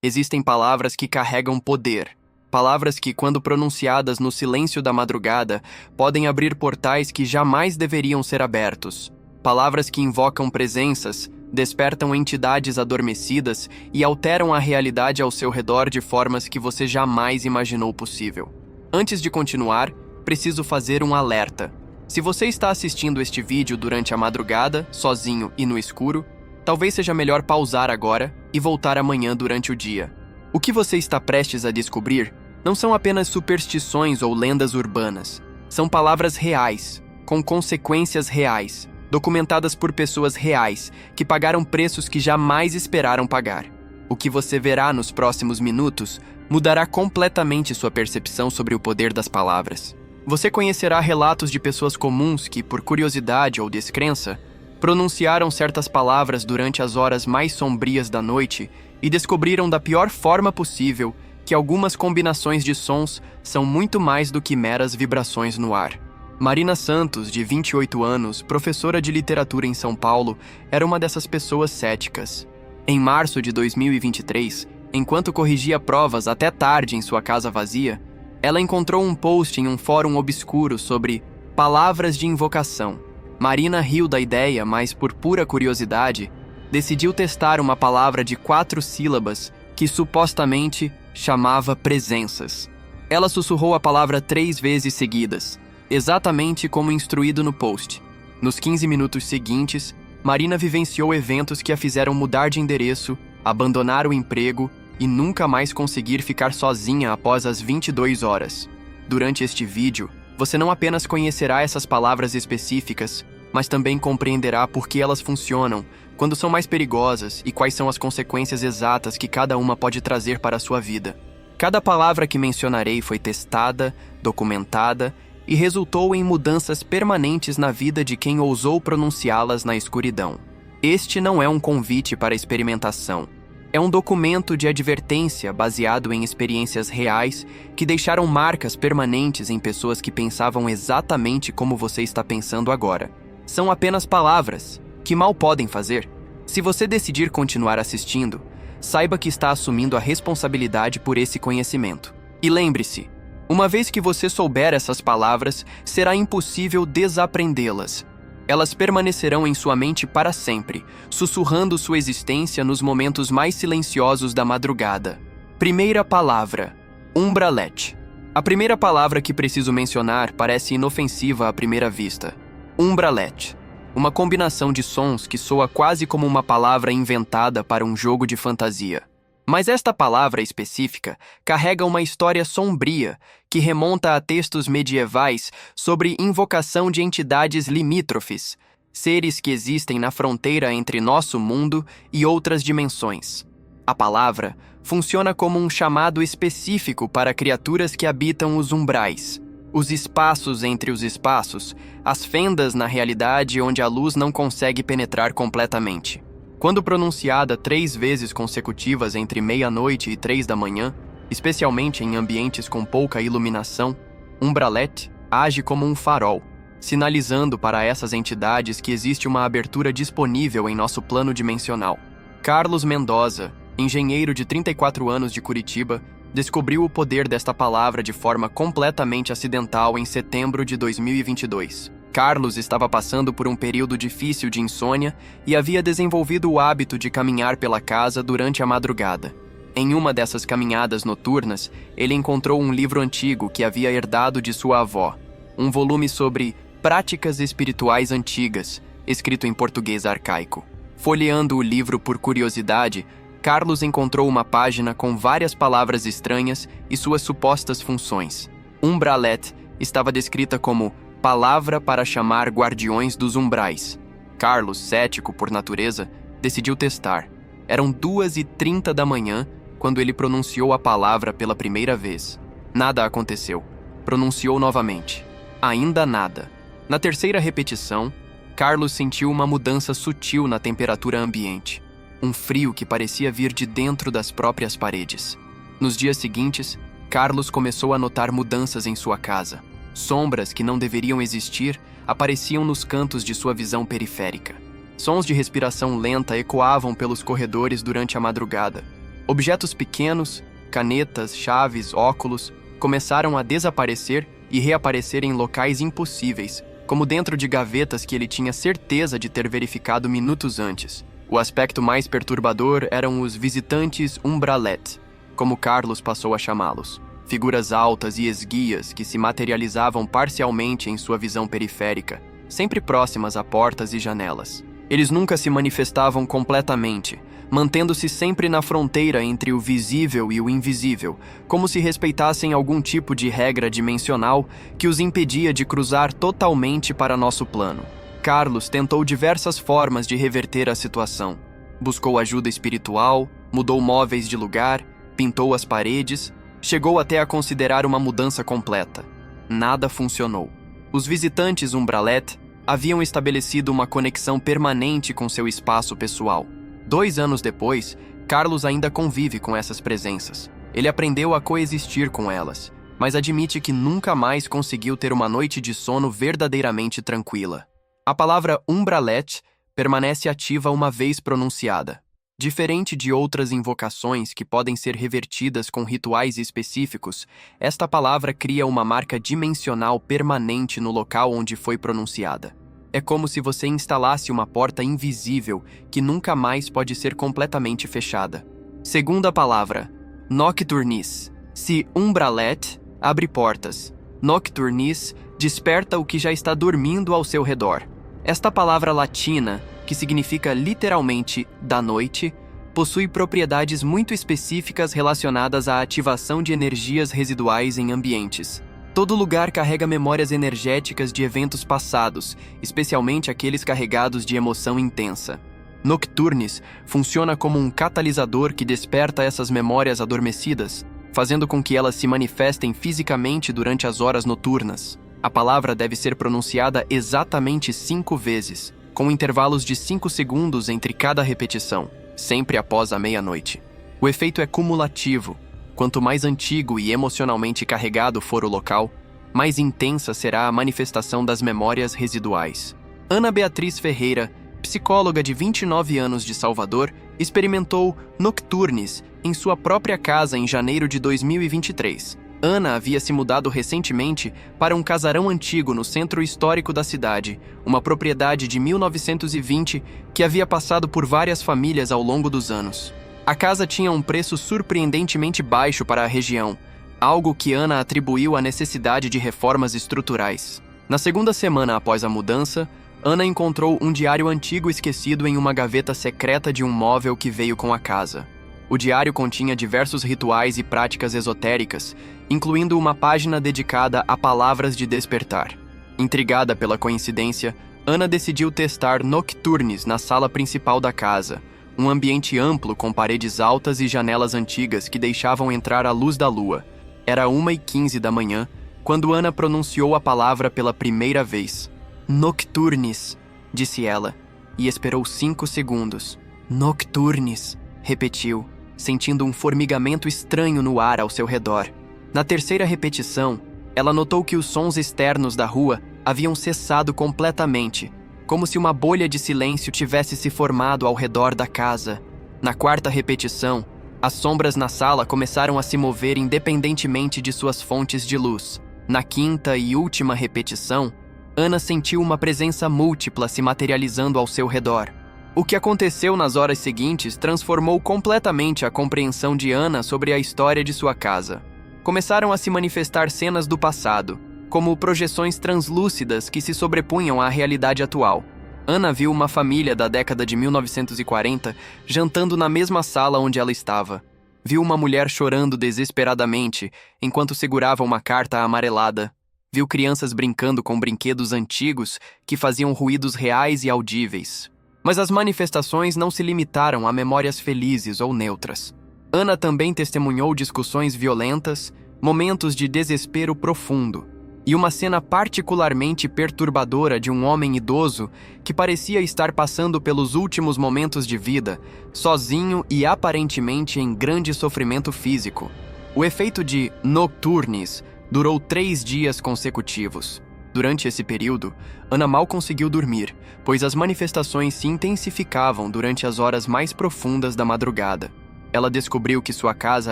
Existem palavras que carregam poder. Palavras que, quando pronunciadas no silêncio da madrugada, podem abrir portais que jamais deveriam ser abertos. Palavras que invocam presenças, despertam entidades adormecidas e alteram a realidade ao seu redor de formas que você jamais imaginou possível. Antes de continuar, preciso fazer um alerta. Se você está assistindo este vídeo durante a madrugada, sozinho e no escuro, talvez seja melhor pausar agora e voltar amanhã durante o dia. O que você está prestes a descobrir não são apenas superstições ou lendas urbanas. São palavras reais, com consequências reais, documentadas por pessoas reais, que pagaram preços que jamais esperaram pagar. O que você verá nos próximos minutos mudará completamente sua percepção sobre o poder das palavras. Você conhecerá relatos de pessoas comuns que, por curiosidade ou descrença, pronunciaram certas palavras durante as horas mais sombrias da noite e descobriram da pior forma possível que algumas combinações de sons são muito mais do que meras vibrações no ar. Marina Santos, de 28 anos, professora de literatura em São Paulo, era uma dessas pessoas céticas. Em março de 2023, enquanto corrigia provas até tarde em sua casa vazia, ela encontrou um post em um fórum obscuro sobre palavras de invocação. Marina riu da ideia, mas por pura curiosidade, decidiu testar uma palavra de 4 sílabas que supostamente chamava presenças. Ela sussurrou a palavra 3 vezes seguidas, exatamente como instruído no post. Nos 15 minutos seguintes, Marina vivenciou eventos que a fizeram mudar de endereço, abandonar o emprego e nunca mais conseguir ficar sozinha após as 22 horas. Durante este vídeo, você não apenas conhecerá essas palavras específicas, mas também compreenderá por que elas funcionam, quando são mais perigosas e quais são as consequências exatas que cada uma pode trazer para a sua vida. Cada palavra que mencionarei foi testada, documentada e resultou em mudanças permanentes na vida de quem ousou pronunciá-las na escuridão. Este não é um convite para experimentação. É um documento de advertência baseado em experiências reais que deixaram marcas permanentes em pessoas que pensavam exatamente como você está pensando agora. São apenas palavras, que mal podem fazer. Se você decidir continuar assistindo, saiba que está assumindo a responsabilidade por esse conhecimento. E lembre-se, uma vez que você souber essas palavras, será impossível desaprendê-las. Elas permanecerão em sua mente para sempre, sussurrando sua existência nos momentos mais silenciosos da madrugada. Primeira palavra: umbralete. A primeira palavra que preciso mencionar parece inofensiva à primeira vista. Umbralete. Uma combinação de sons que soa quase como uma palavra inventada para um jogo de fantasia. Mas esta palavra específica carrega uma história sombria que remonta a textos medievais sobre invocação de entidades limítrofes, seres que existem na fronteira entre nosso mundo e outras dimensões. A palavra funciona como um chamado específico para criaturas que habitam os umbrais, os espaços entre os espaços, as fendas na realidade onde a luz não consegue penetrar completamente. Quando pronunciada 3 vezes consecutivas entre meia-noite e 3 da manhã, especialmente em ambientes com pouca iluminação, umbralete age como um farol, sinalizando para essas entidades que existe uma abertura disponível em nosso plano dimensional. Carlos Mendoza, engenheiro de 34 anos de Curitiba, descobriu o poder desta palavra de forma completamente acidental em setembro de 2022. Carlos estava passando por um período difícil de insônia e havia desenvolvido o hábito de caminhar pela casa durante a madrugada. Em uma dessas caminhadas noturnas, ele encontrou um livro antigo que havia herdado de sua avó, um volume sobre práticas espirituais antigas, escrito em português arcaico. Folheando o livro por curiosidade, Carlos encontrou uma página com várias palavras estranhas e suas supostas funções. Umbralete estava descrita como palavra para chamar guardiões dos umbrais. Carlos, cético por natureza, decidiu testar. Eram 2h30 da manhã quando ele pronunciou a palavra pela primeira vez. Nada aconteceu. Pronunciou novamente. Ainda nada. Na terceira repetição, Carlos sentiu uma mudança sutil na temperatura ambiente. Um frio que parecia vir de dentro das próprias paredes. Nos dias seguintes, Carlos começou a notar mudanças em sua casa. Sombras que não deveriam existir apareciam nos cantos de sua visão periférica. Sons de respiração lenta ecoavam pelos corredores durante a madrugada. Objetos pequenos, canetas, chaves, óculos, começaram a desaparecer e reaparecer em locais impossíveis, como dentro de gavetas que ele tinha certeza de ter verificado minutos antes. O aspecto mais perturbador eram os visitantes umbralette, como Carlos passou a chamá-los. Figuras altas e esguias que se materializavam parcialmente em sua visão periférica, sempre próximas a portas e janelas. Eles nunca se manifestavam completamente, mantendo-se sempre na fronteira entre o visível e o invisível, como se respeitassem algum tipo de regra dimensional que os impedia de cruzar totalmente para nosso plano. Carlos tentou diversas formas de reverter a situação. Buscou ajuda espiritual, mudou móveis de lugar, pintou as paredes, chegou até a considerar uma mudança completa. Nada funcionou. Os visitantes umbralette haviam estabelecido uma conexão permanente com seu espaço pessoal. 2 anos depois, Carlos ainda convive com essas presenças. Ele aprendeu a coexistir com elas, mas admite que nunca mais conseguiu ter uma noite de sono verdadeiramente tranquila. A palavra umbralette permanece ativa uma vez pronunciada. Diferente de outras invocações que podem ser revertidas com rituais específicos, esta palavra cria uma marca dimensional permanente no local onde foi pronunciada. É como se você instalasse uma porta invisível que nunca mais pode ser completamente fechada. Segunda palavra, nocturnis. Se umbralette abre portas, nocturnis desperta o que já está dormindo ao seu redor. Esta palavra latina, que significa literalmente da noite, possui propriedades muito específicas relacionadas à ativação de energias residuais em ambientes. Todo lugar carrega memórias energéticas de eventos passados, especialmente aqueles carregados de emoção intensa. Nocturnis funciona como um catalisador que desperta essas memórias adormecidas, fazendo com que elas se manifestem fisicamente durante as horas noturnas. A palavra deve ser pronunciada exatamente 5 vezes, com intervalos de 5 segundos entre cada repetição, sempre após a meia-noite. O efeito é cumulativo. Quanto mais antigo e emocionalmente carregado for o local, mais intensa será a manifestação das memórias residuais. Ana Beatriz Ferreira, psicóloga de 29 anos de Salvador, experimentou nocturnis em sua própria casa em janeiro de 2023. Ana havia se mudado recentemente para um casarão antigo no centro histórico da cidade, uma propriedade de 1920 que havia passado por várias famílias ao longo dos anos. A casa tinha um preço surpreendentemente baixo para a região, algo que Ana atribuiu à necessidade de reformas estruturais. Na segunda semana após a mudança, Ana encontrou um diário antigo esquecido em uma gaveta secreta de um móvel que veio com a casa. O diário continha diversos rituais e práticas esotéricas, incluindo uma página dedicada a palavras de despertar. Intrigada pela coincidência, Ana decidiu testar nocturnis na sala principal da casa, um ambiente amplo com paredes altas e janelas antigas que deixavam entrar a luz da lua. Era 1h15 da manhã, quando Ana pronunciou a palavra pela primeira vez. Nocturnis, disse ela, e esperou 5 segundos. Nocturnis, repetiu, sentindo um formigamento estranho no ar ao seu redor. Na terceira repetição, ela notou que os sons externos da rua haviam cessado completamente, como se uma bolha de silêncio tivesse se formado ao redor da casa. Na quarta repetição, as sombras na sala começaram a se mover independentemente de suas fontes de luz. Na quinta e última repetição, Ana sentiu uma presença múltipla se materializando ao seu redor. O que aconteceu nas horas seguintes transformou completamente a compreensão de Ana sobre a história de sua casa. Começaram a se manifestar cenas do passado, como projeções translúcidas que se sobrepunham à realidade atual. Ana viu uma família da década de 1940 jantando na mesma sala onde ela estava. Viu uma mulher chorando desesperadamente enquanto segurava uma carta amarelada. Viu crianças brincando com brinquedos antigos que faziam ruídos reais e audíveis. Mas as manifestações não se limitaram a memórias felizes ou neutras. Ana também testemunhou discussões violentas, momentos de desespero profundo, e uma cena particularmente perturbadora de um homem idoso que parecia estar passando pelos últimos momentos de vida, sozinho e aparentemente em grande sofrimento físico. O efeito de nocturnis durou 3 dias consecutivos. Durante esse período, Ana mal conseguiu dormir, pois as manifestações se intensificavam durante as horas mais profundas da madrugada. ela descobriu que sua casa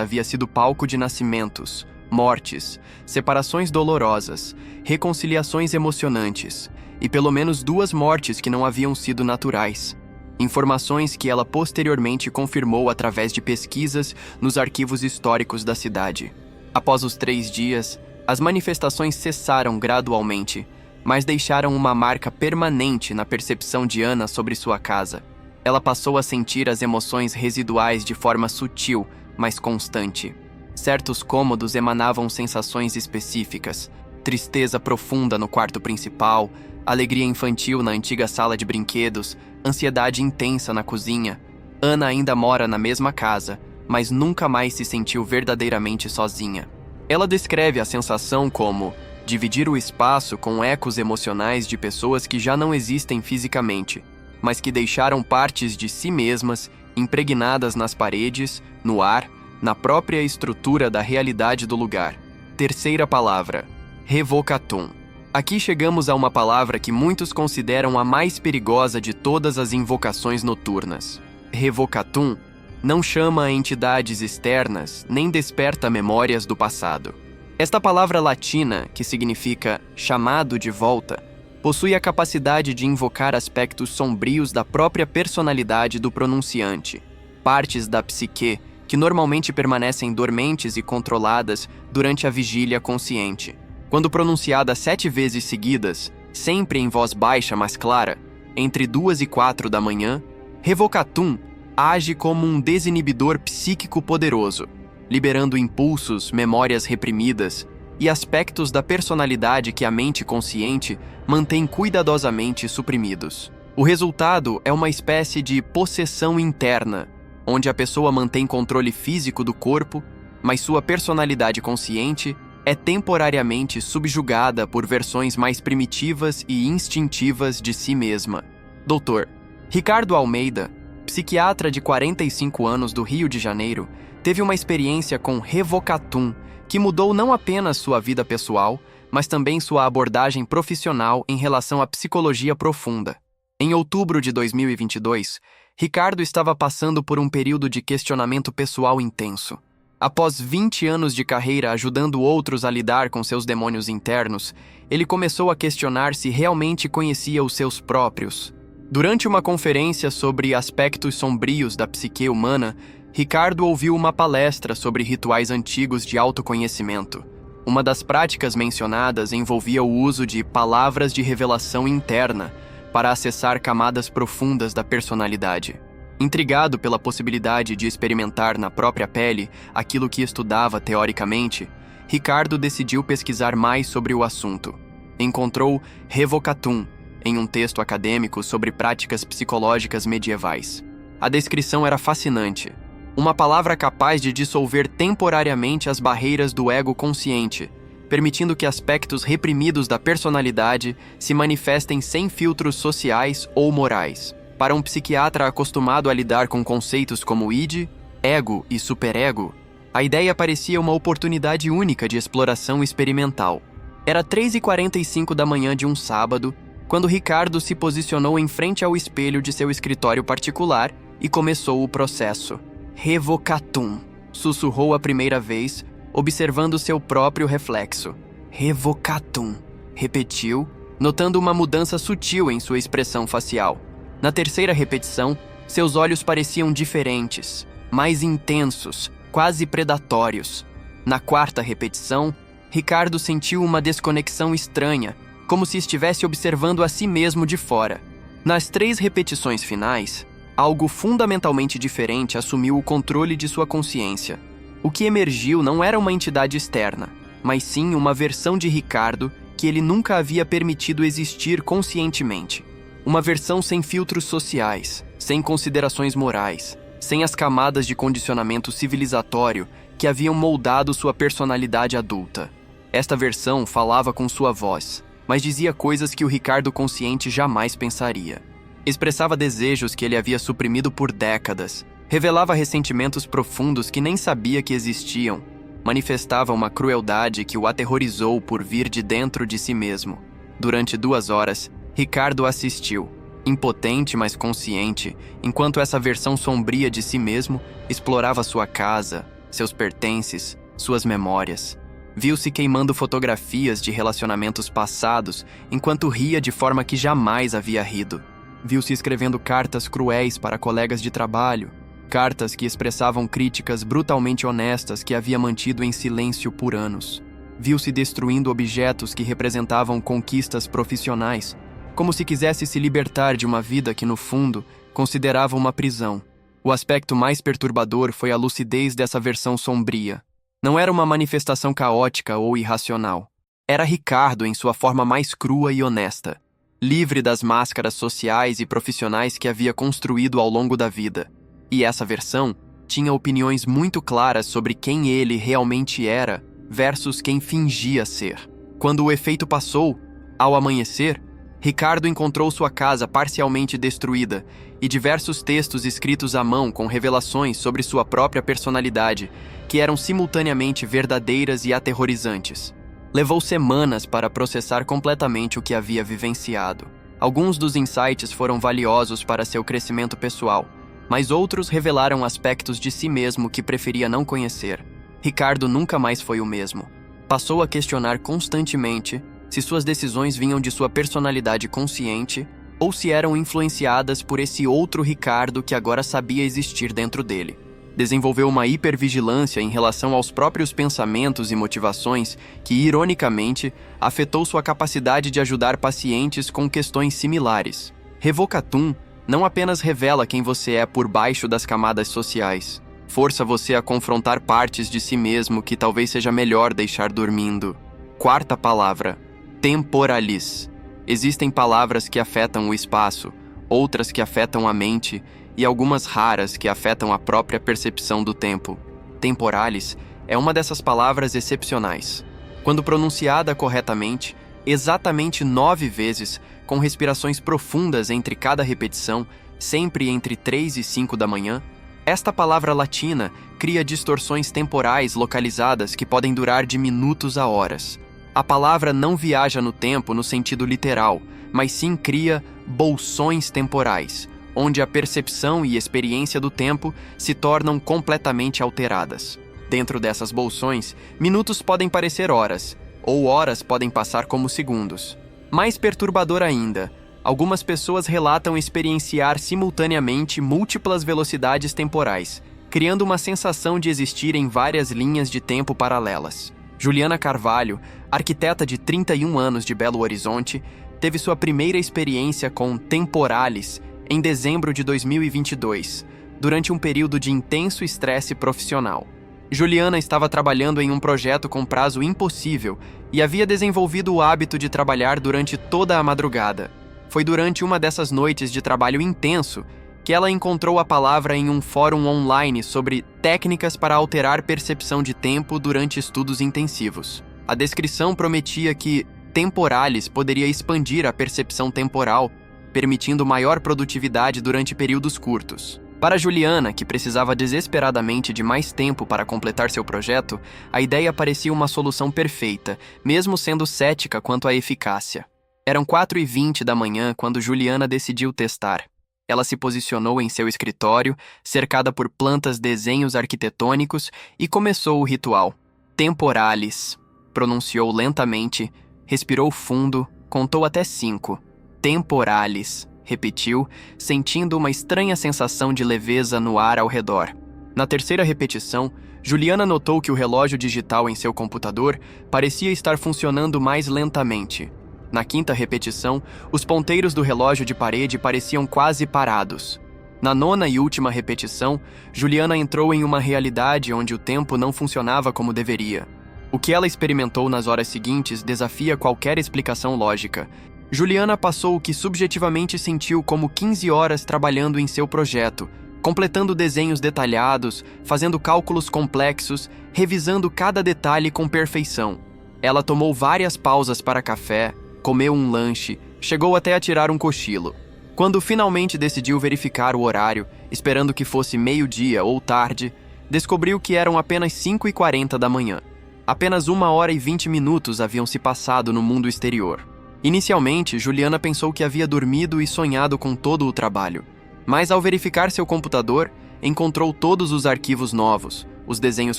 havia sido palco de nascimentos, mortes, separações dolorosas, reconciliações emocionantes e pelo menos 2 mortes que não haviam sido naturais. Informações que ela posteriormente confirmou através de pesquisas nos arquivos históricos da cidade. Após os 3 dias, as manifestações cessaram gradualmente, mas deixaram uma marca permanente na percepção de Ana sobre sua casa. Ela passou a sentir as emoções residuais de forma sutil, mas constante. Certos cômodos emanavam sensações específicas: tristeza profunda no quarto principal, alegria infantil na antiga sala de brinquedos, ansiedade intensa na cozinha. Ana ainda mora na mesma casa, mas nunca mais se sentiu verdadeiramente sozinha. Ela descreve a sensação como dividir o espaço com ecos emocionais de pessoas que já não existem fisicamente, mas que deixaram partes de si mesmas impregnadas nas paredes, no ar, na própria estrutura da realidade do lugar. Terceira palavra: revocatum. Aqui chegamos a uma palavra que muitos consideram a mais perigosa de todas as invocações noturnas. Revocatum não chama a entidades externas nem desperta memórias do passado. Esta palavra latina, que significa chamado de volta, possui a capacidade de invocar aspectos sombrios da própria personalidade do pronunciante, partes da psique que normalmente permanecem dormentes e controladas durante a vigília consciente. Quando pronunciada 7 vezes seguidas, sempre em voz baixa mas clara, entre 2 e 4 da manhã, revocatum age como um desinibidor psíquico poderoso, liberando impulsos, memórias reprimidas e aspectos da personalidade que a mente consciente mantém cuidadosamente suprimidos. O resultado é uma espécie de possessão interna, onde a pessoa mantém controle físico do corpo, mas sua personalidade consciente é temporariamente subjugada por versões mais primitivas e instintivas de si mesma. Dr. Ricardo Almeida, psiquiatra de 45 anos do Rio de Janeiro, teve uma experiência com revocatum que mudou não apenas sua vida pessoal, mas também sua abordagem profissional em relação à psicologia profunda. Em outubro de 2022, Ricardo estava passando por um período de questionamento pessoal intenso. Após 20 anos de carreira ajudando outros a lidar com seus demônios internos, ele começou a questionar se realmente conhecia os seus próprios. Durante uma conferência sobre aspectos sombrios da psique humana, Ricardo ouviu uma palestra sobre rituais antigos de autoconhecimento. Uma das práticas mencionadas envolvia o uso de palavras de revelação interna para acessar camadas profundas da personalidade. Intrigado pela possibilidade de experimentar na própria pele aquilo que estudava teoricamente, Ricardo decidiu pesquisar mais sobre o assunto. Encontrou revocatum em um texto acadêmico sobre práticas psicológicas medievais. A descrição era fascinante. Uma palavra capaz de dissolver temporariamente as barreiras do ego consciente, permitindo que aspectos reprimidos da personalidade se manifestem sem filtros sociais ou morais. Para um psiquiatra acostumado a lidar com conceitos como id, ego e superego, a ideia parecia uma oportunidade única de exploração experimental. Era 3h45 da manhã de um sábado, quando Ricardo se posicionou em frente ao espelho de seu escritório particular e começou o processo. Revocatum, sussurrou a primeira vez, observando seu próprio reflexo. Revocatum, repetiu, notando uma mudança sutil em sua expressão facial. Na terceira repetição, seus olhos pareciam diferentes, mais intensos, quase predatórios. Na quarta repetição, Ricardo sentiu uma desconexão estranha, como se estivesse observando a si mesmo de fora. Nas 3 repetições finais, algo fundamentalmente diferente assumiu o controle de sua consciência. O que emergiu não era uma entidade externa, mas sim uma versão de Ricardo que ele nunca havia permitido existir conscientemente. Uma versão sem filtros sociais, sem considerações morais, sem as camadas de condicionamento civilizatório que haviam moldado sua personalidade adulta. Esta versão falava com sua voz, mas dizia coisas que o Ricardo consciente jamais pensaria. Expressava desejos que ele havia suprimido por décadas, revelava ressentimentos profundos que nem sabia que existiam, manifestava uma crueldade que o aterrorizou por vir de dentro de si mesmo. Durante 2 horas, Ricardo assistiu, Impotente, mas consciente, enquanto essa versão sombria de si mesmo explorava sua casa, seus pertences, suas memórias. Viu-se queimando fotografias de relacionamentos passados enquanto ria de forma que jamais havia rido. Viu-se escrevendo cartas cruéis para colegas de trabalho, cartas que expressavam críticas brutalmente honestas que havia mantido em silêncio por anos. Viu-se destruindo objetos que representavam conquistas profissionais, como se quisesse se libertar de uma vida que, no fundo, considerava uma prisão. O aspecto mais perturbador foi a lucidez dessa versão sombria. Não era uma manifestação caótica ou irracional. Era Ricardo em sua forma mais crua e honesta, livre das máscaras sociais e profissionais que havia construído ao longo da vida. E essa versão tinha opiniões muito claras sobre quem ele realmente era versus quem fingia ser. Quando o efeito passou, ao amanhecer, Ricardo encontrou sua casa parcialmente destruída e diversos textos escritos à mão com revelações sobre sua própria personalidade, que eram simultaneamente verdadeiras e aterrorizantes. Levou semanas para processar completamente o que havia vivenciado. Alguns dos insights foram valiosos para seu crescimento pessoal, mas outros revelaram aspectos de si mesmo que preferia não conhecer. Ricardo nunca mais foi o mesmo. Passou a questionar constantemente se suas decisões vinham de sua personalidade consciente ou se eram influenciadas por esse outro Ricardo que agora sabia existir dentro dele. Desenvolveu uma hipervigilância em relação aos próprios pensamentos e motivações que, ironicamente, afetou sua capacidade de ajudar pacientes com questões similares. Revocatum não apenas revela quem você é por baixo das camadas sociais, força você a confrontar partes de si mesmo que talvez seja melhor deixar dormindo. Quarta palavra: temporalis. Existem palavras que afetam o espaço, outras que afetam a mente e algumas raras que afetam a própria percepção do tempo. Temporalis é uma dessas palavras excepcionais. Quando pronunciada corretamente, exatamente 9 vezes, com respirações profundas entre cada repetição, sempre entre 3 e 5 da manhã, esta palavra latina cria distorções temporais localizadas que podem durar de minutos a horas. A palavra não viaja no tempo no sentido literal, mas sim cria bolsões temporais, onde a percepção e experiência do tempo se tornam completamente alteradas. Dentro dessas bolsões, minutos podem parecer horas, ou horas podem passar como segundos. Mais perturbador ainda, algumas pessoas relatam experienciar simultaneamente múltiplas velocidades temporais, criando uma sensação de existir em várias linhas de tempo paralelas. Juliana Carvalho, arquiteta de 31 anos de Belo Horizonte, teve sua primeira experiência com temporalis em dezembro de 2022, durante um período de intenso estresse profissional. Juliana estava trabalhando em um projeto com prazo impossível e havia desenvolvido o hábito de trabalhar durante toda a madrugada. Foi durante uma dessas noites de trabalho intenso que ela encontrou a palavra em um fórum online sobre técnicas para alterar percepção de tempo durante estudos intensivos. A descrição prometia que temporalis poderia expandir a percepção temporal, permitindo maior produtividade durante períodos curtos. Para Juliana, que precisava desesperadamente de mais tempo para completar seu projeto, a ideia parecia uma solução perfeita, mesmo sendo cética quanto à eficácia. Eram 4h20 da manhã quando Juliana decidiu testar. Ela se posicionou em seu escritório, cercada por plantas desenhos arquitetônicos, e começou o ritual. Temporalis. Pronunciou lentamente, respirou fundo, contou até 5. Temporalis. Repetiu, sentindo uma estranha sensação de leveza no ar ao redor. Na terceira repetição, Juliana notou que o relógio digital em seu computador parecia estar funcionando mais lentamente. Na quinta repetição, os ponteiros do relógio de parede pareciam quase parados. Na nona e última repetição, Juliana entrou em uma realidade onde o tempo não funcionava como deveria. O que ela experimentou nas horas seguintes desafia qualquer explicação lógica. Juliana passou o que subjetivamente sentiu como 15 horas trabalhando em seu projeto, completando desenhos detalhados, fazendo cálculos complexos, revisando cada detalhe com perfeição. Ela tomou várias pausas para café, comeu um lanche, chegou até a tirar um cochilo. Quando finalmente decidiu verificar o horário, esperando que fosse meio-dia ou tarde, descobriu que eram apenas 5h40 da manhã. Apenas 1 hora e 20 minutos haviam se passado no mundo exterior. Inicialmente, Juliana pensou que havia dormido e sonhado com todo o trabalho. Mas ao verificar seu computador, encontrou todos os arquivos novos, os desenhos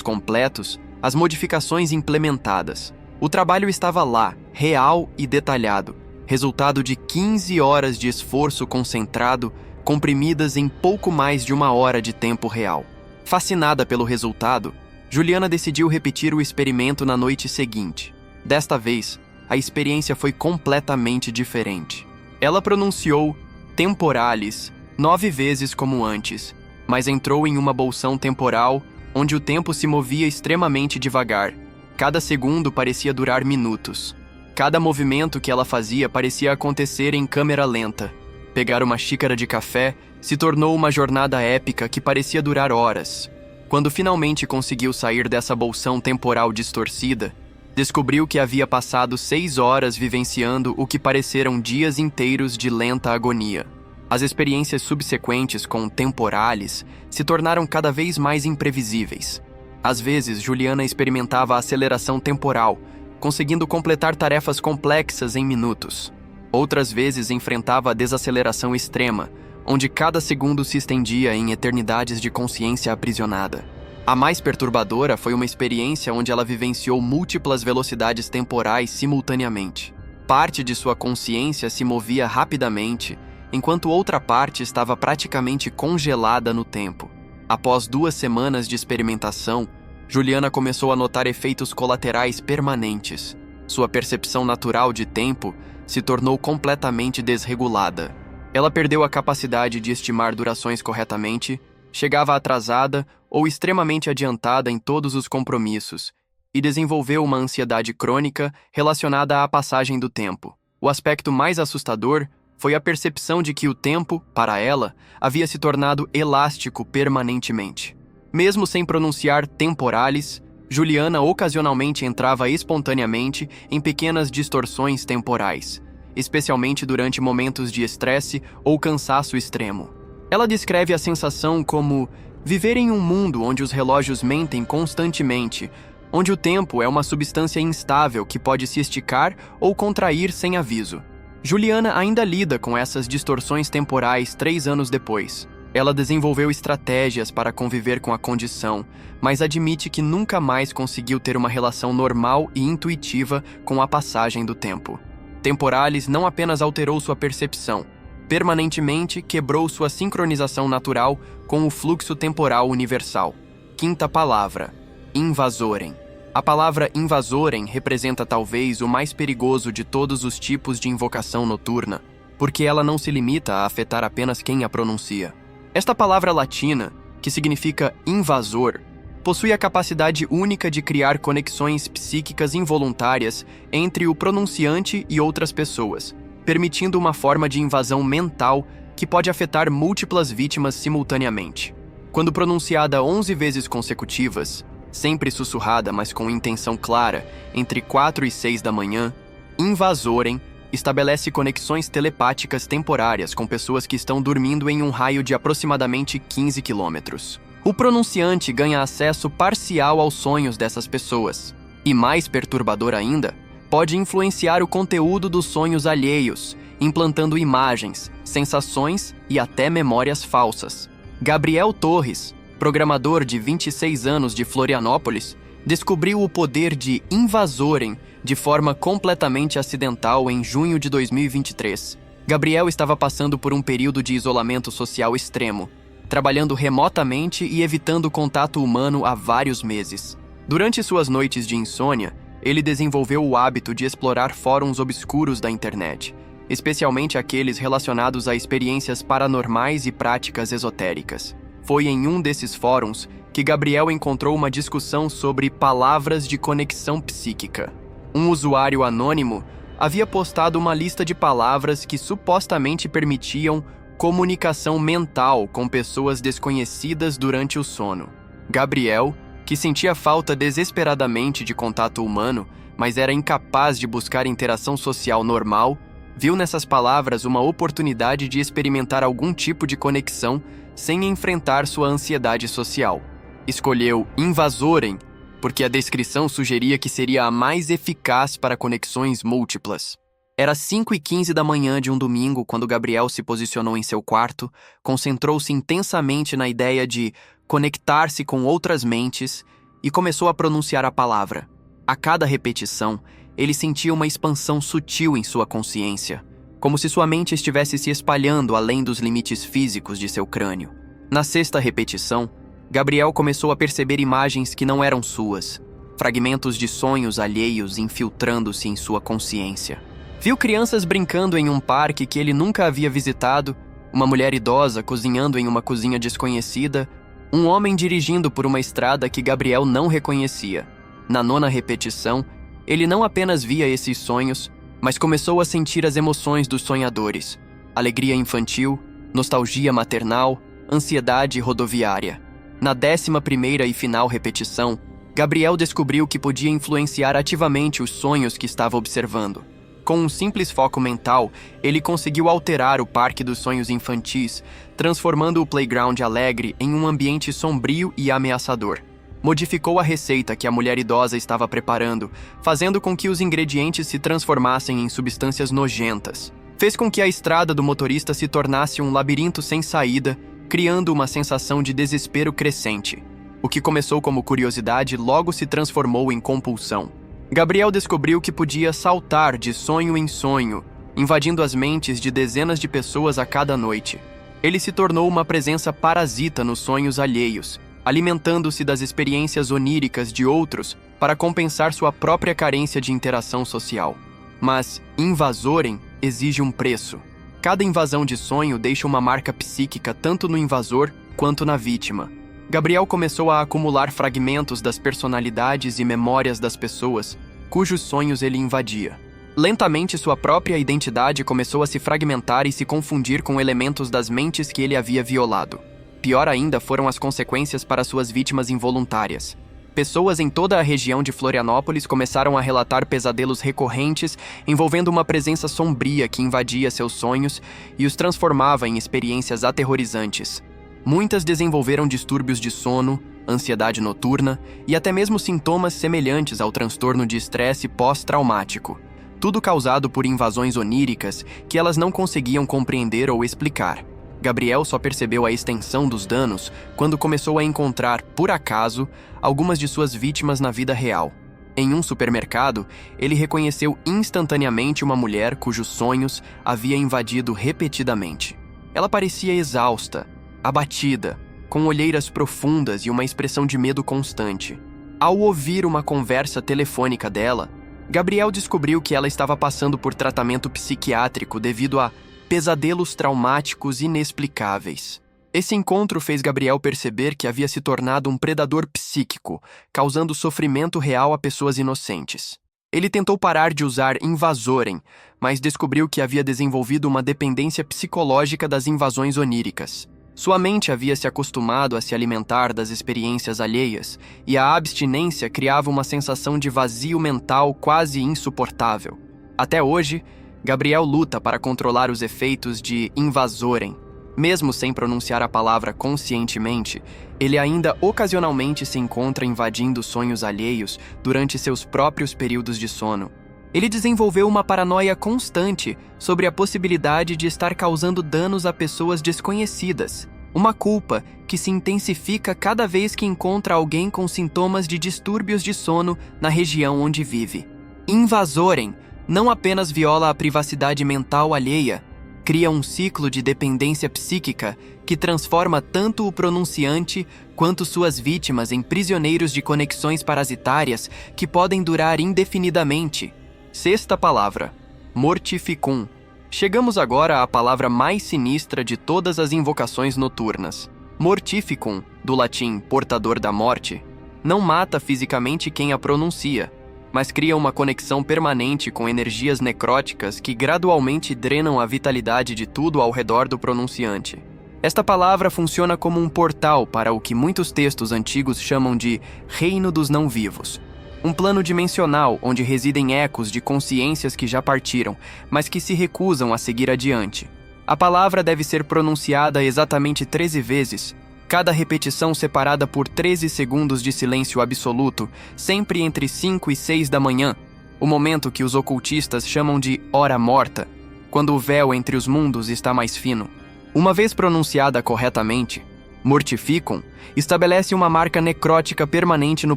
completos, as modificações implementadas. O trabalho estava lá, real e detalhado, resultado de 15 horas de esforço concentrado, comprimidas em pouco mais de 1 hora de tempo real. Fascinada pelo resultado, Juliana decidiu repetir o experimento na noite seguinte. Desta vez, a experiência foi completamente diferente. Ela pronunciou temporalis 9 vezes como antes, mas entrou em uma bolsão temporal onde o tempo se movia extremamente devagar. Cada segundo parecia durar minutos. Cada movimento que ela fazia parecia acontecer em câmera lenta. Pegar uma xícara de café se tornou uma jornada épica que parecia durar horas. Quando finalmente conseguiu sair dessa bolsão temporal distorcida, descobriu que havia passado 6 horas vivenciando o que pareceram dias inteiros de lenta agonia. As experiências subsequentes com temporalis se tornaram cada vez mais imprevisíveis. Às vezes, Juliana experimentava a aceleração temporal, conseguindo completar tarefas complexas em minutos. Outras vezes, enfrentava a desaceleração extrema, onde cada segundo se estendia em eternidades de consciência aprisionada. A mais perturbadora foi uma experiência onde ela vivenciou múltiplas velocidades temporais simultaneamente. Parte de sua consciência se movia rapidamente, enquanto outra parte estava praticamente congelada no tempo. Após 2 semanas de experimentação, Juliana começou a notar efeitos colaterais permanentes. Sua percepção natural de tempo se tornou completamente desregulada. Ela perdeu a capacidade de estimar durações corretamente, chegava atrasada ou extremamente adiantada em todos os compromissos, e desenvolveu uma ansiedade crônica relacionada à passagem do tempo. O aspecto mais assustador foi a percepção de que o tempo, para ela, havia se tornado elástico permanentemente. Mesmo sem pronunciar temporalis, Juliana ocasionalmente entrava espontaneamente em pequenas distorções temporais, especialmente durante momentos de estresse ou cansaço extremo. Ela descreve a sensação como viver em um mundo onde os relógios mentem constantemente, onde o tempo é uma substância instável que pode se esticar ou contrair sem aviso. Juliana ainda lida com essas distorções temporais 3 anos depois. Ela desenvolveu estratégias para conviver com a condição, mas admite que nunca mais conseguiu ter uma relação normal e intuitiva com a passagem do tempo. Temporalis não apenas alterou sua percepção, permanentemente quebrou sua sincronização natural com o fluxo temporal universal. 5ª palavra: invasorem. A palavra invasorem representa talvez o mais perigoso de todos os tipos de invocação noturna, porque ela não se limita a afetar apenas quem a pronuncia. Esta palavra latina, que significa invasor, possui a capacidade única de criar conexões psíquicas involuntárias entre o pronunciante e outras pessoas, permitindo uma forma de invasão mental que pode afetar múltiplas vítimas simultaneamente. Quando pronunciada 11 vezes consecutivas, sempre sussurrada, mas com intenção clara, entre 4 e 6 da manhã, invasorem estabelece conexões telepáticas temporárias com pessoas que estão dormindo em um raio de aproximadamente 15 quilômetros. O pronunciante ganha acesso parcial aos sonhos dessas pessoas. E mais perturbador ainda, pode influenciar o conteúdo dos sonhos alheios, implantando imagens, sensações e até memórias falsas. Gabriel Torres, programador de 26 anos de Florianópolis, descobriu o poder de invasorem de forma completamente acidental em junho de 2023. Gabriel estava passando por um período de isolamento social extremo, trabalhando remotamente e evitando contato humano há vários meses. Durante suas noites de insônia, ele desenvolveu o hábito de explorar fóruns obscuros da internet, especialmente aqueles relacionados a experiências paranormais e práticas esotéricas. Foi em um desses fóruns que Gabriel encontrou uma discussão sobre palavras de conexão psíquica. Um usuário anônimo havia postado uma lista de palavras que supostamente permitiam comunicação mental com pessoas desconhecidas durante o sono. Gabriel, que sentia falta desesperadamente de contato humano, mas era incapaz de buscar interação social normal, viu nessas palavras uma oportunidade de experimentar algum tipo de conexão sem enfrentar sua ansiedade social. Escolheu invasorem porque a descrição sugeria que seria a mais eficaz para conexões múltiplas. Era 5h15 da manhã de um domingo quando Gabriel se posicionou em seu quarto, concentrou-se intensamente na ideia de conectar-se com outras mentes e começou a pronunciar a palavra. A cada repetição, ele sentia uma expansão sutil em sua consciência, como se sua mente estivesse se espalhando além dos limites físicos de seu crânio. Na sexta repetição, Gabriel começou a perceber imagens que não eram suas, fragmentos de sonhos alheios infiltrando-se em sua consciência. Viu crianças brincando em um parque que ele nunca havia visitado, uma mulher idosa cozinhando em uma cozinha desconhecida, um homem dirigindo por uma estrada que Gabriel não reconhecia. Na nona repetição, ele não apenas via esses sonhos, mas começou a sentir as emoções dos sonhadores: alegria infantil, nostalgia maternal, ansiedade rodoviária. Na 11ª e final repetição, Gabriel descobriu que podia influenciar ativamente os sonhos que estava observando. Com um simples foco mental, ele conseguiu alterar o parque dos sonhos infantis, transformando o playground alegre em um ambiente sombrio e ameaçador. Modificou a receita que a mulher idosa estava preparando, fazendo com que os ingredientes se transformassem em substâncias nojentas. Fez com que a estrada do motorista se tornasse um labirinto sem saída, criando uma sensação de desespero crescente. O que começou como curiosidade logo se transformou em compulsão. Gabriel descobriu que podia saltar de sonho em sonho, invadindo as mentes de dezenas de pessoas a cada noite. Ele se tornou uma presença parasita nos sonhos alheios, alimentando-se das experiências oníricas de outros para compensar sua própria carência de interação social. Mas invasorem exige um preço. Cada invasão de sonho deixa uma marca psíquica tanto no invasor quanto na vítima. Gabriel começou a acumular fragmentos das personalidades e memórias das pessoas cujos sonhos ele invadia. Lentamente, sua própria identidade começou a se fragmentar e se confundir com elementos das mentes que ele havia violado. Pior ainda foram as consequências para suas vítimas involuntárias. Pessoas em toda a região de Florianópolis começaram a relatar pesadelos recorrentes envolvendo uma presença sombria que invadia seus sonhos e os transformava em experiências aterrorizantes. Muitas desenvolveram distúrbios de sono, ansiedade noturna e até mesmo sintomas semelhantes ao transtorno de estresse pós-traumático. Tudo causado por invasões oníricas que elas não conseguiam compreender ou explicar. Gabriel só percebeu a extensão dos danos quando começou a encontrar, por acaso, algumas de suas vítimas na vida real. Em um supermercado, ele reconheceu instantaneamente uma mulher cujos sonhos havia invadido repetidamente. Ela parecia exausta, abatida, com olheiras profundas e uma expressão de medo constante. Ao ouvir uma conversa telefônica dela, Gabriel descobriu que ela estava passando por tratamento psiquiátrico devido a pesadelos traumáticos inexplicáveis. Esse encontro fez Gabriel perceber que havia se tornado um predador psíquico, causando sofrimento real a pessoas inocentes. Ele tentou parar de usar invasorem, mas descobriu que havia desenvolvido uma dependência psicológica das invasões oníricas. Sua mente havia se acostumado a se alimentar das experiências alheias, e a abstinência criava uma sensação de vazio mental quase insuportável. Até hoje, Gabriel luta para controlar os efeitos de invasorem. Mesmo sem pronunciar a palavra conscientemente, ele ainda ocasionalmente se encontra invadindo sonhos alheios durante seus próprios períodos de sono. Ele desenvolveu uma paranoia constante sobre a possibilidade de estar causando danos a pessoas desconhecidas, uma culpa que se intensifica cada vez que encontra alguém com sintomas de distúrbios de sono na região onde vive. Invasorem não apenas viola a privacidade mental alheia, cria um ciclo de dependência psíquica que transforma tanto o pronunciante quanto suas vítimas em prisioneiros de conexões parasitárias que podem durar indefinidamente. Sexta palavra, mortificum. Chegamos agora à palavra mais sinistra de todas as invocações noturnas. Mortificum, do latim portador da morte, não mata fisicamente quem a pronuncia, mas cria uma conexão permanente com energias necróticas que gradualmente drenam a vitalidade de tudo ao redor do pronunciante. Esta palavra funciona como um portal para o que muitos textos antigos chamam de reino dos não-vivos. Um plano dimensional onde residem ecos de consciências que já partiram, mas que se recusam a seguir adiante. A palavra deve ser pronunciada exatamente 13 vezes, cada repetição separada por 13 segundos de silêncio absoluto, sempre entre 5 e 6 da manhã. O momento que os ocultistas chamam de hora morta, quando o véu entre os mundos está mais fino. Uma vez pronunciada corretamente, mortificum estabelece uma marca necrótica permanente no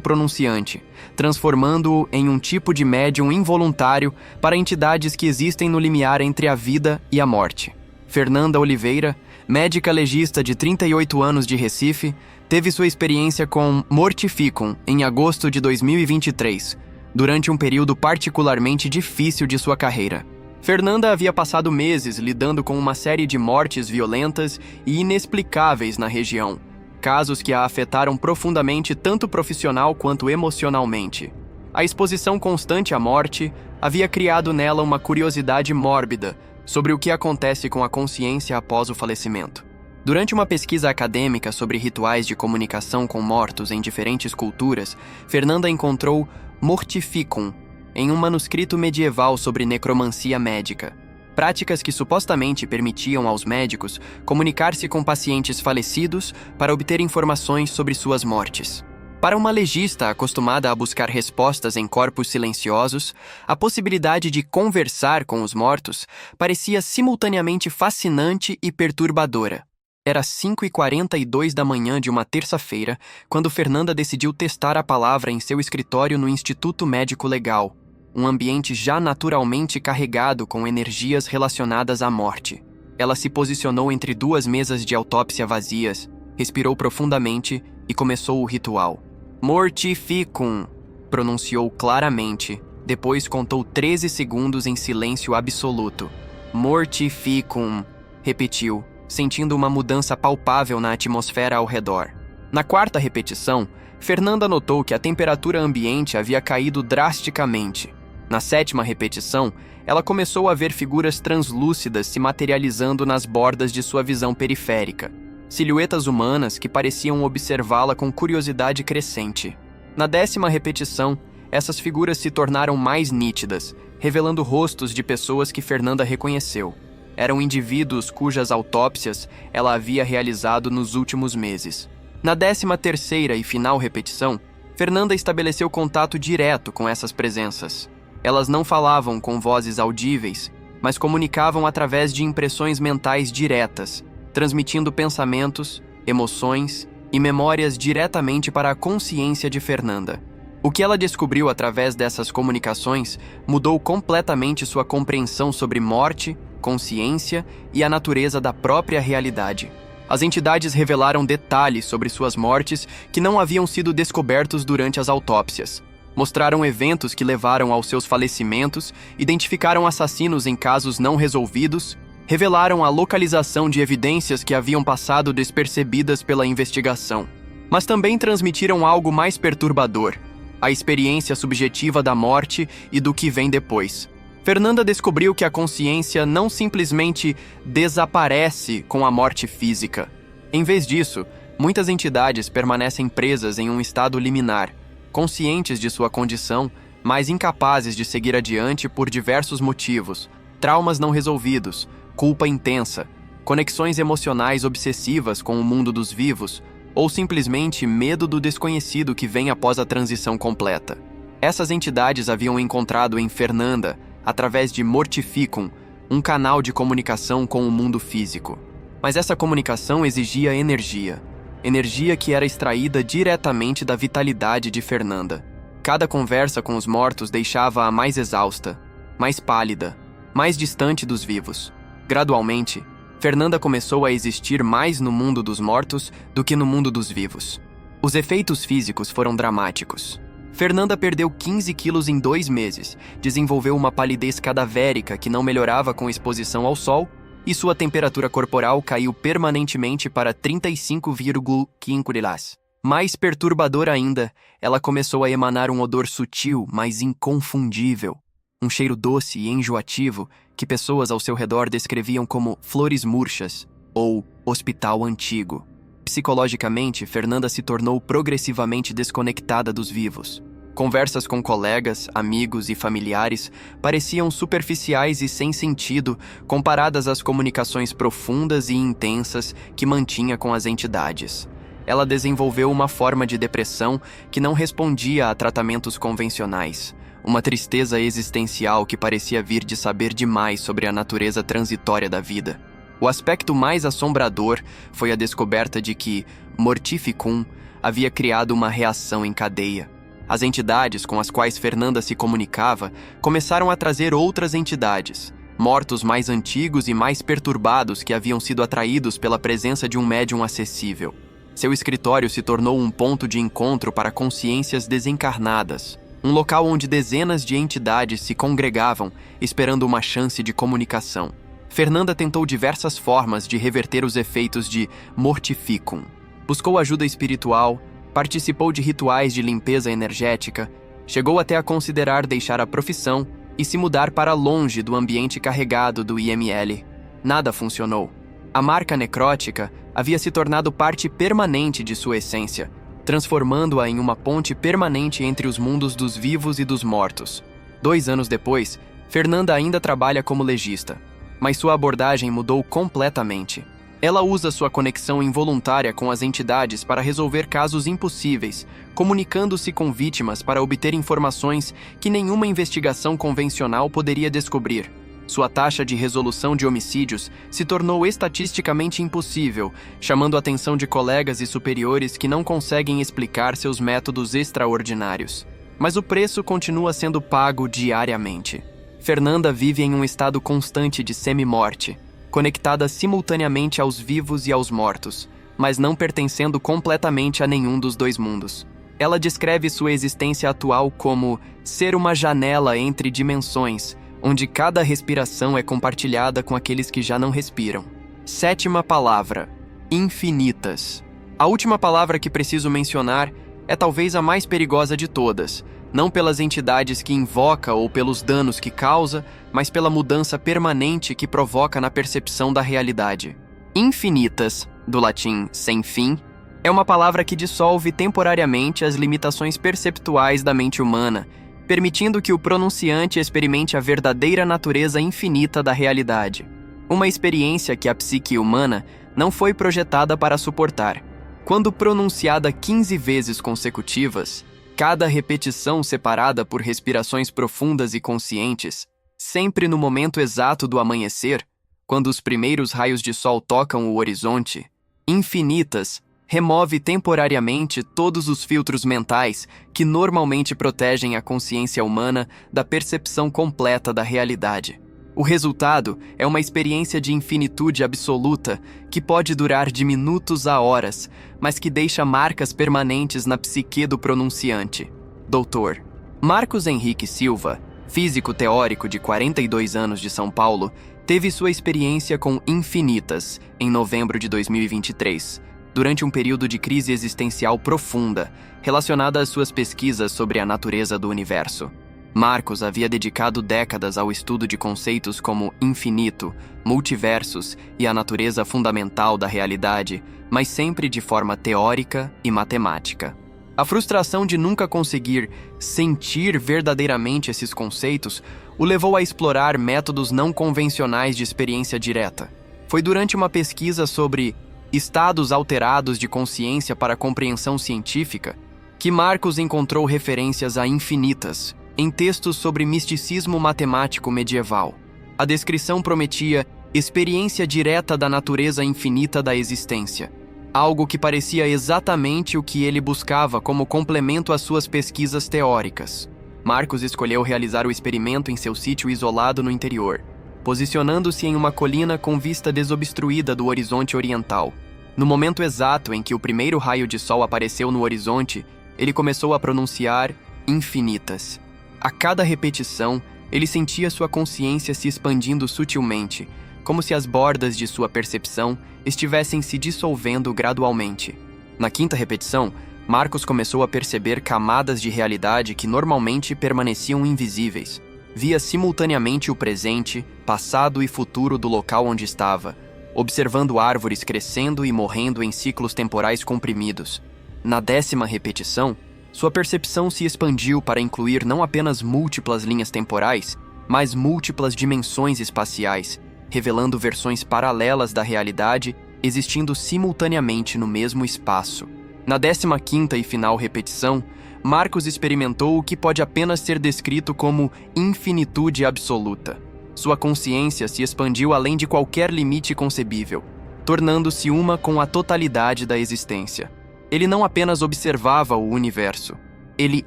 pronunciante, transformando-o em um tipo de médium involuntário para entidades que existem no limiar entre a vida e a morte. Fernanda Oliveira, médica legista de 38 anos de Recife, teve sua experiência com mortificum em agosto de 2023, durante um período particularmente difícil de sua carreira. Fernanda havia passado meses lidando com uma série de mortes violentas e inexplicáveis na região, casos que a afetaram profundamente tanto profissional quanto emocionalmente. A exposição constante à morte havia criado nela uma curiosidade mórbida sobre o que acontece com a consciência após o falecimento. Durante uma pesquisa acadêmica sobre rituais de comunicação com mortos em diferentes culturas, Fernanda encontrou mortificum em um manuscrito medieval sobre necromancia médica, práticas que supostamente permitiam aos médicos comunicar-se com pacientes falecidos para obter informações sobre suas mortes. Para uma legista acostumada a buscar respostas em corpos silenciosos, a possibilidade de conversar com os mortos parecia simultaneamente fascinante e perturbadora. Era 5h42 da manhã de uma terça-feira, quando Fernanda decidiu testar a palavra em seu escritório no Instituto Médico Legal, um ambiente já naturalmente carregado com energias relacionadas à morte. Ela se posicionou entre duas mesas de autópsia vazias, respirou profundamente e começou o ritual. Mortificum, pronunciou claramente, depois contou 13 segundos em silêncio absoluto. Mortificum, repetiu, sentindo uma mudança palpável na atmosfera ao redor. Na quarta repetição, Fernanda notou que a temperatura ambiente havia caído drasticamente. Na sétima repetição, ela começou a ver figuras translúcidas se materializando nas bordas de sua visão periférica, silhuetas humanas que pareciam observá-la com curiosidade crescente. Na 10ª repetição, essas figuras se tornaram mais nítidas, revelando rostos de pessoas que Fernanda reconheceu. Eram indivíduos cujas autópsias ela havia realizado nos últimos meses. Na 13ª e final repetição, Fernanda estabeleceu contato direto com essas presenças. Elas não falavam com vozes audíveis, mas comunicavam através de impressões mentais diretas, transmitindo pensamentos, emoções e memórias diretamente para a consciência de Fernanda. O que ela descobriu através dessas comunicações mudou completamente sua compreensão sobre morte, consciência e a natureza da própria realidade. As entidades revelaram detalhes sobre suas mortes que não haviam sido descobertos durante as autópsias. Mostraram eventos que levaram aos seus falecimentos, identificaram assassinos em casos não resolvidos, revelaram a localização de evidências que haviam passado despercebidas pela investigação. Mas também transmitiram algo mais perturbador: a experiência subjetiva da morte e do que vem depois. Fernanda descobriu que a consciência não simplesmente desaparece com a morte física. Em vez disso, muitas entidades permanecem presas em um estado liminar, conscientes de sua condição, mas incapazes de seguir adiante por diversos motivos: traumas não resolvidos, culpa intensa, conexões emocionais obsessivas com o mundo dos vivos, ou simplesmente medo do desconhecido que vem após a transição completa. Essas entidades haviam encontrado em Fernanda, através de Mortificum, um canal de comunicação com o mundo físico. Mas essa comunicação exigia energia que era extraída diretamente da vitalidade de Fernanda. Cada conversa com os mortos deixava-a mais exausta, mais pálida, mais distante dos vivos. Gradualmente, Fernanda começou a existir mais no mundo dos mortos do que no mundo dos vivos. Os efeitos físicos foram dramáticos. Fernanda perdeu 15 quilos em 2 meses, desenvolveu uma palidez cadavérica que não melhorava com exposição ao sol, e sua temperatura corporal caiu permanentemente para 35,5 graus. Mais perturbador ainda, ela começou a emanar um odor sutil, mas inconfundível. Um cheiro doce e enjoativo que pessoas ao seu redor descreviam como flores murchas ou hospital antigo. Psicologicamente, Fernanda se tornou progressivamente desconectada dos vivos. Conversas com colegas, amigos e familiares pareciam superficiais e sem sentido comparadas às comunicações profundas e intensas que mantinha com as entidades. Ela desenvolveu uma forma de depressão que não respondia a tratamentos convencionais, uma tristeza existencial que parecia vir de saber demais sobre a natureza transitória da vida. O aspecto mais assombrador foi a descoberta de que Mortificum havia criado uma reação em cadeia. As entidades com as quais Fernanda se comunicava começaram a trazer outras entidades, mortos mais antigos e mais perturbados que haviam sido atraídos pela presença de um médium acessível. Seu escritório se tornou um ponto de encontro para consciências desencarnadas, um local onde dezenas de entidades se congregavam esperando uma chance de comunicação. Fernanda tentou diversas formas de reverter os efeitos de Mortificum. Buscou ajuda espiritual, participou de rituais de limpeza energética, chegou até a considerar deixar a profissão e se mudar para longe do ambiente carregado do IML. Nada funcionou. A marca necrótica havia se tornado parte permanente de sua essência, transformando-a em uma ponte permanente entre os mundos dos vivos e dos mortos. 2 anos depois, Fernanda ainda trabalha como legista, mas sua abordagem mudou completamente. Ela usa sua conexão involuntária com as entidades para resolver casos impossíveis, comunicando-se com vítimas para obter informações que nenhuma investigação convencional poderia descobrir. Sua taxa de resolução de homicídios se tornou estatisticamente impossível, chamando a atenção de colegas e superiores que não conseguem explicar seus métodos extraordinários. Mas o preço continua sendo pago diariamente. Fernanda vive em um estado constante de semi-morte, conectada simultaneamente aos vivos e aos mortos, mas não pertencendo completamente a nenhum dos dois mundos. Ela descreve sua existência atual como ser uma janela entre dimensões, onde cada respiração é compartilhada com aqueles que já não respiram. 7ª palavra: infinitas. A última palavra que preciso mencionar é talvez a mais perigosa de todas, não pelas entidades que invoca ou pelos danos que causa, mas pela mudança permanente que provoca na percepção da realidade. Infinitas, do latim sem fim, é uma palavra que dissolve temporariamente as limitações perceptuais da mente humana, permitindo que o pronunciante experimente a verdadeira natureza infinita da realidade. Uma experiência que a psique humana não foi projetada para suportar. Quando pronunciada 15 vezes consecutivas, cada repetição separada por respirações profundas e conscientes, sempre no momento exato do amanhecer, quando os primeiros raios de sol tocam o horizonte, infinitas, remove temporariamente todos os filtros mentais que normalmente protegem a consciência humana da percepção completa da realidade. O resultado é uma experiência de infinitude absoluta que pode durar de minutos a horas, mas que deixa marcas permanentes na psique do pronunciante. Dr. Marcos Henrique Silva, físico teórico de 42 anos de São Paulo, teve sua experiência com infinitas em novembro de 2023, durante um período de crise existencial profunda, relacionada às suas pesquisas sobre a natureza do universo. Marcos havia dedicado décadas ao estudo de conceitos como infinito, multiversos e a natureza fundamental da realidade, mas sempre de forma teórica e matemática. A frustração de nunca conseguir sentir verdadeiramente esses conceitos o levou a explorar métodos não convencionais de experiência direta. Foi durante uma pesquisa sobre estados alterados de consciência para a compreensão científica que Marcos encontrou referências a infinitas em textos sobre misticismo matemático medieval. A descrição prometia experiência direta da natureza infinita da existência, algo que parecia exatamente o que ele buscava como complemento às suas pesquisas teóricas. Marcos escolheu realizar o experimento em seu sítio isolado no interior, posicionando-se em uma colina com vista desobstruída do horizonte oriental. No momento exato em que o primeiro raio de sol apareceu no horizonte, ele começou a pronunciar infinitas. A cada repetição, ele sentia sua consciência se expandindo sutilmente, como se as bordas de sua percepção estivessem se dissolvendo gradualmente. Na 5ª repetição, Marcos começou a perceber camadas de realidade que normalmente permaneciam invisíveis. Via simultaneamente o presente, passado e futuro do local onde estava, observando árvores crescendo e morrendo em ciclos temporais comprimidos. Na 10ª repetição, sua percepção se expandiu para incluir não apenas múltiplas linhas temporais, mas múltiplas dimensões espaciais, revelando versões paralelas da realidade existindo simultaneamente no mesmo espaço. Na 15ª e final repetição, Marcos experimentou o que pode apenas ser descrito como infinitude absoluta. Sua consciência se expandiu além de qualquer limite concebível, tornando-se uma com a totalidade da existência. Ele não apenas observava o universo, ele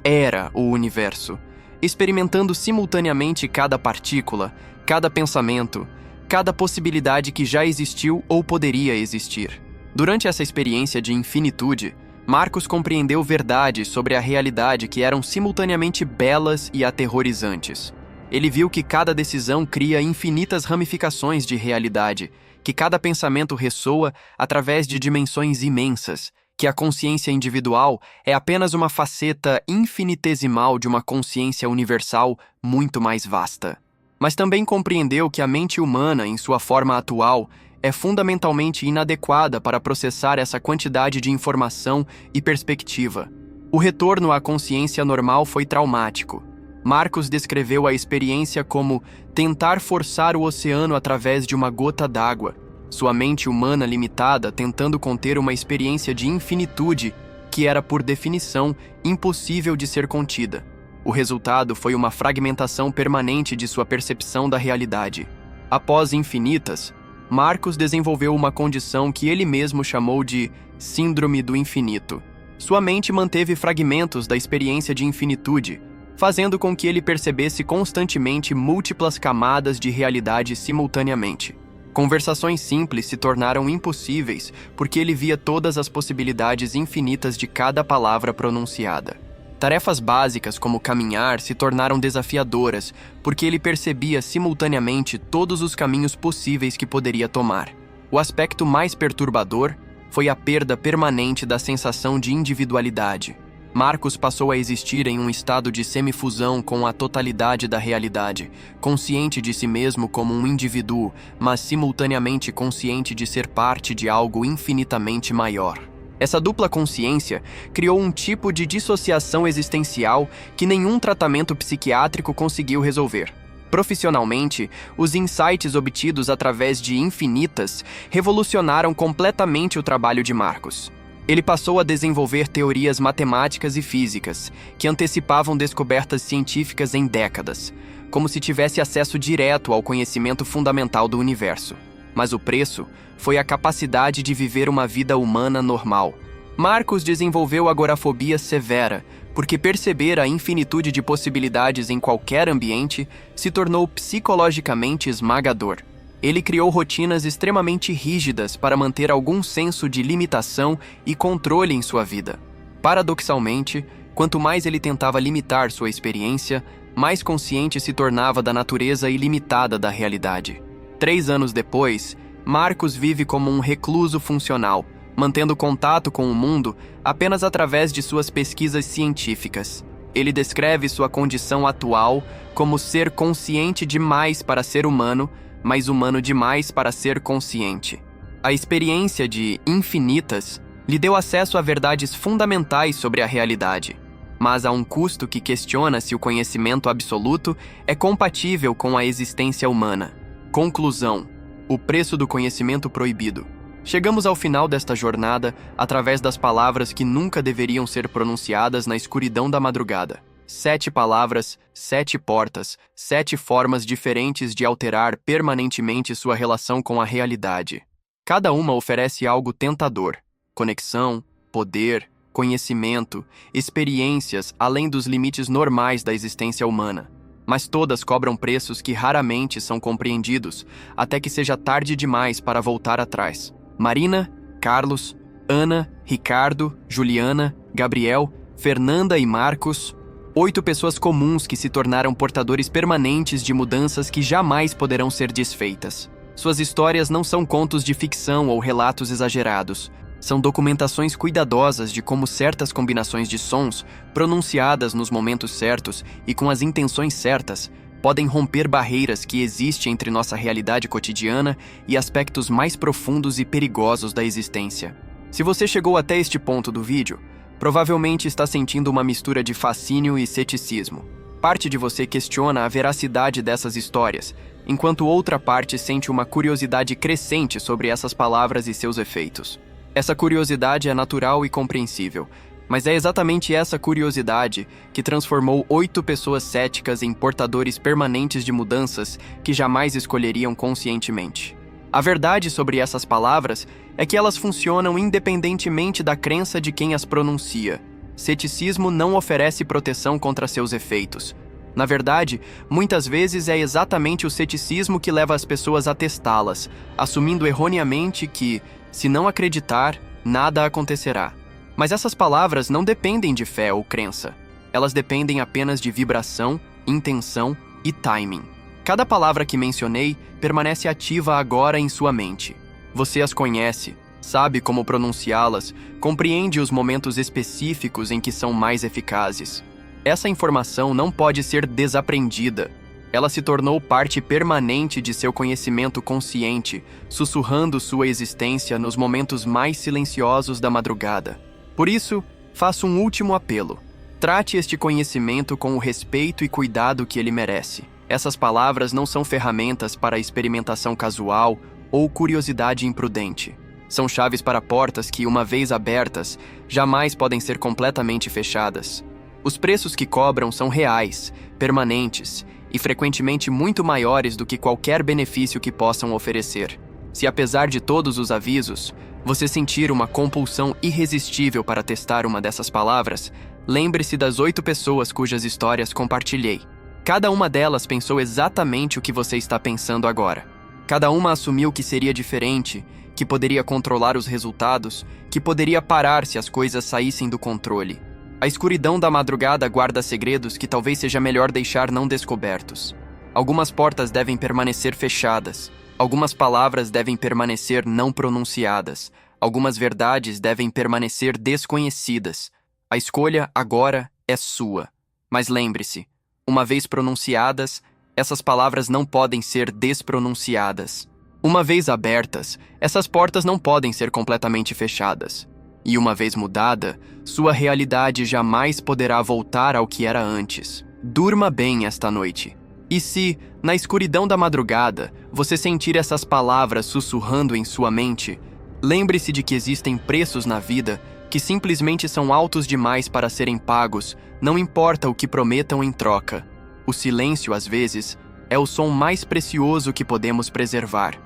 era o universo, experimentando simultaneamente cada partícula, cada pensamento, cada possibilidade que já existiu ou poderia existir. Durante essa experiência de infinitude, Marcos compreendeu verdades sobre a realidade que eram simultaneamente belas e aterrorizantes. Ele viu que cada decisão cria infinitas ramificações de realidade, que cada pensamento ressoa através de dimensões imensas, que a consciência individual é apenas uma faceta infinitesimal de uma consciência universal muito mais vasta. Mas também compreendeu que a mente humana, em sua forma atual, é fundamentalmente inadequada para processar essa quantidade de informação e perspectiva. O retorno à consciência normal foi traumático. Marcos descreveu a experiência como tentar forçar o oceano através de uma gota d'água, sua mente humana limitada tentando conter uma experiência de infinitude que era, por definição, impossível de ser contida. O resultado foi uma fragmentação permanente de sua percepção da realidade. Após infinitas, Marcos desenvolveu uma condição que ele mesmo chamou de Síndrome do Infinito. Sua mente manteve fragmentos da experiência de infinitude, fazendo com que ele percebesse constantemente múltiplas camadas de realidade simultaneamente. Conversações simples se tornaram impossíveis porque ele via todas as possibilidades infinitas de cada palavra pronunciada. Tarefas básicas como caminhar se tornaram desafiadoras porque ele percebia simultaneamente todos os caminhos possíveis que poderia tomar. O aspecto mais perturbador foi a perda permanente da sensação de individualidade. Marcos passou a existir em um estado de semifusão com a totalidade da realidade, consciente de si mesmo como um indivíduo, mas simultaneamente consciente de ser parte de algo infinitamente maior. Essa dupla consciência criou um tipo de dissociação existencial que nenhum tratamento psiquiátrico conseguiu resolver. Profissionalmente, os insights obtidos através de infinitas revolucionaram completamente o trabalho de Marcos. Ele passou a desenvolver teorias matemáticas e físicas que antecipavam descobertas científicas em décadas, como se tivesse acesso direto ao conhecimento fundamental do universo. Mas o preço foi a capacidade de viver uma vida humana normal. Marcos desenvolveu agorafobia severa, porque perceber a infinitude de possibilidades em qualquer ambiente se tornou psicologicamente esmagador. Ele criou rotinas extremamente rígidas para manter algum senso de limitação e controle em sua vida. Paradoxalmente, quanto mais ele tentava limitar sua experiência, mais consciente se tornava da natureza ilimitada da realidade. 3 anos depois, Marcos vive como um recluso funcional, mantendo contato com o mundo apenas através de suas pesquisas científicas. Ele descreve sua condição atual como ser consciente demais para ser humano, mas humano demais para ser consciente. A experiência de infinitas lhe deu acesso a verdades fundamentais sobre a realidade, mas há um custo que questiona se o conhecimento absoluto é compatível com a existência humana. Conclusão: o preço do conhecimento proibido. Chegamos ao final desta jornada através das palavras que nunca deveriam ser pronunciadas na escuridão da madrugada. 7 palavras, 7 portas, 7 formas diferentes de alterar permanentemente sua relação com a realidade. Cada uma oferece algo tentador: conexão, poder, conhecimento, experiências além dos limites normais da existência humana. Mas todas cobram preços que raramente são compreendidos, até que seja tarde demais para voltar atrás. Marina, Carlos, Ana, Ricardo, Juliana, Gabriel, Fernanda e Marcos, 8 pessoas comuns que se tornaram portadores permanentes de mudanças que jamais poderão ser desfeitas. Suas histórias não são contos de ficção ou relatos exagerados. São documentações cuidadosas de como certas combinações de sons, pronunciadas nos momentos certos e com as intenções certas, podem romper barreiras que existem entre nossa realidade cotidiana e aspectos mais profundos e perigosos da existência. Se você chegou até este ponto do vídeo, provavelmente está sentindo uma mistura de fascínio e ceticismo. Parte de você questiona a veracidade dessas histórias, enquanto outra parte sente uma curiosidade crescente sobre essas palavras e seus efeitos. Essa curiosidade é natural e compreensível, Mas é exatamente essa curiosidade que transformou 8 pessoas céticas em portadores permanentes de mudanças que jamais escolheriam conscientemente. A verdade sobre essas palavras é que elas funcionam independentemente da crença de quem as pronuncia. Ceticismo não oferece proteção contra seus efeitos. Na verdade, muitas vezes é exatamente o ceticismo que leva as pessoas a testá-las, assumindo erroneamente que, se não acreditar, nada acontecerá. Mas essas palavras não dependem de fé ou crença. Elas dependem apenas de vibração, intenção e timing. Cada palavra que mencionei permanece ativa agora em sua mente. Você as conhece, sabe como pronunciá-las, compreende os momentos específicos em que são mais eficazes. Essa informação não pode ser desaprendida. Ela se tornou parte permanente de seu conhecimento consciente, sussurrando sua existência nos momentos mais silenciosos da madrugada. Por isso, faço um último apelo. Trate este conhecimento com o respeito e cuidado que ele merece. Essas palavras não são ferramentas para experimentação casual ou curiosidade imprudente. São chaves para portas que, uma vez abertas, jamais podem ser completamente fechadas. Os preços que cobram são reais, permanentes e frequentemente muito maiores do que qualquer benefício que possam oferecer. Se, apesar de todos os avisos, você sentir uma compulsão irresistível para testar uma dessas palavras, lembre-se das 8 pessoas cujas histórias compartilhei. Cada uma delas pensou exatamente o que você está pensando agora. Cada uma assumiu que seria diferente, que poderia controlar os resultados, que poderia parar se as coisas saíssem do controle. A escuridão da madrugada guarda segredos que talvez seja melhor deixar não descobertos. Algumas portas devem permanecer fechadas. Algumas palavras devem permanecer não pronunciadas. Algumas verdades devem permanecer desconhecidas. A escolha, agora, é sua. Mas lembre-se, uma vez pronunciadas, essas palavras não podem ser despronunciadas. Uma vez abertas, essas portas não podem ser completamente fechadas. E uma vez mudada, sua realidade jamais poderá voltar ao que era antes. Durma bem esta noite. E se, na escuridão da madrugada, você sentir essas palavras sussurrando em sua mente, lembre-se de que existem preços na vida que simplesmente são altos demais para serem pagos, não importa o que prometam em troca. O silêncio, às vezes, é o som mais precioso que podemos preservar.